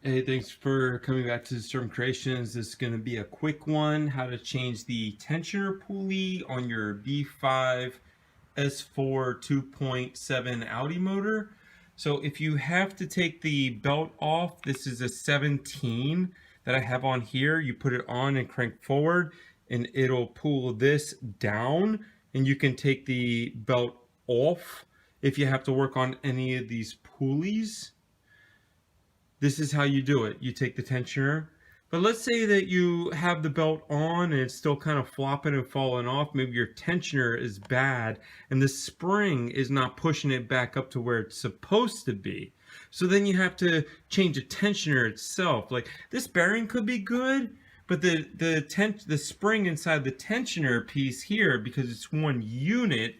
Hey, thanks for coming back to Kreationz. This is going to be a quick one. How to change the tensioner pulley on your B5 S4 2.7 Audi motor. So if you have to take the belt off, this is a 17 that I have on here. You put it on and crank forward and it'll pull this down, and you can take the belt off if you have to work on any of these pulleys. This is how you do it. You take the tensioner, but let's say that you have the belt on and it's still kind of flopping and falling off. Maybe your tensioner is bad and the spring is not pushing it back up to where it's supposed to be. So then you have to change the tensioner itself. Like, this bearing could be good, but the spring inside the tensioner piece here, because it's one unit,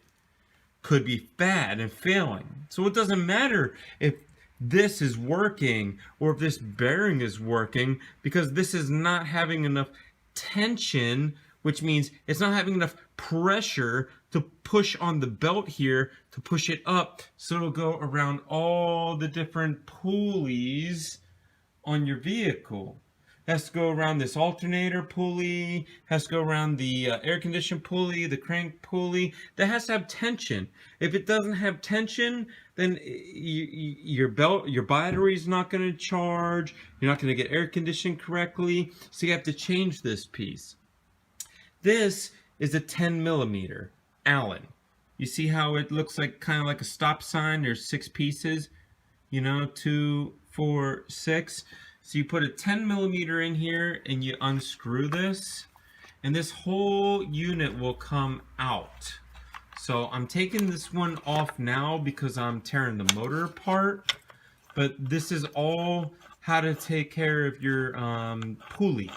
could be bad and failing. So it doesn't matter if this is working or if this bearing is working, because this is not having enough tension, which means it's not having enough pressure to push on the belt here to push it up, so it'll go around all the different pulleys on your vehicle. It has to go around this alternator pulley, has to go around the air condition pulley, the crank pulley. That has to have tension. If it doesn't have tension, then your battery is not going to charge. You're not going to get air conditioned correctly. So you have to change this piece. This is a 10 millimeter Allen. You see how it looks like kind of like a stop sign? There's 6 pieces, you know, 2, 4, 6. So you put a 10 millimeter in here and you unscrew this, and this whole unit will come out. So I'm taking this one off now because I'm tearing the motor apart, but this is all how to take care of your pulley.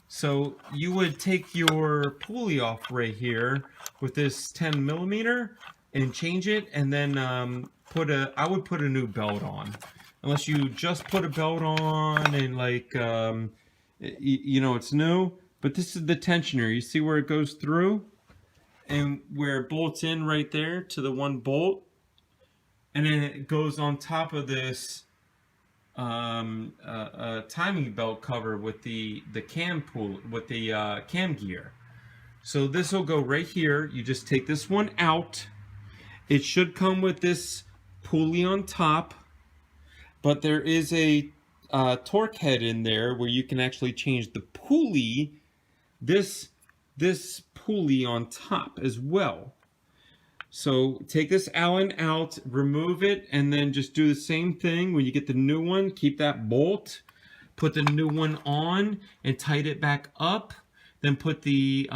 So you would take your pulley off right here with this 10 millimeter and change it, and then I would put a new belt on. Unless you just put a belt on and like, you know, it's new. But this is the tensioner. You see where it goes through? And where it bolts in right there to the one bolt. And then it goes on top of this timing belt cover with the cam pull, with the cam gear. So this will go right here. You just take this one out. It should come with this pulley on top. But there is a torque head in there where you can actually change the pulley, this pulley on top as well. So take this Allen out, remove it, and then just do the same thing. When you get the new one, keep that bolt, put the new one on and tighten it back up. Then put the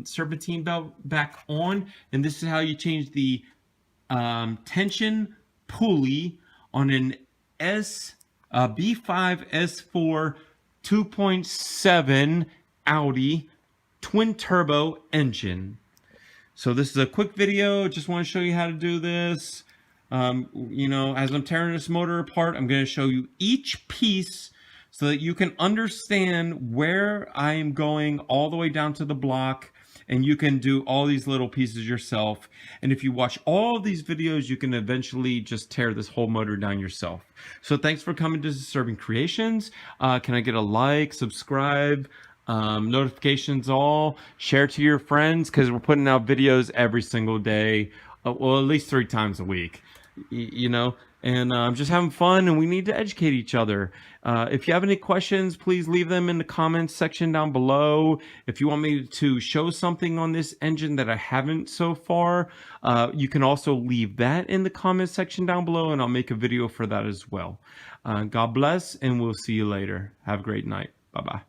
serpentine belt back on. And this is how you change the tension pulley on an B5 S4 2.7 Audi twin turbo engine. So this is a quick video. Just want to show you how to do this. You know, as I'm tearing this motor apart, I'm going to show you each piece so that you can understand where I am going all the way down to the block. And you can do all these little pieces yourself. And if you watch all of these videos, you can eventually just tear this whole motor down yourself. So thanks for coming to Kreationz. Can I get a like, subscribe, notifications all, share to your friends, because we're putting out videos every single day, well, at least 3 times a week, you know. And I'm just having fun, and we need to educate each other. If you have any questions, please leave them in the comments section down below. If you want me to show something on this engine that I haven't so far, you can also leave that in the comments section down below, and I'll make a video for that as well. God bless, and we'll see you later. Have a great night. Bye-bye.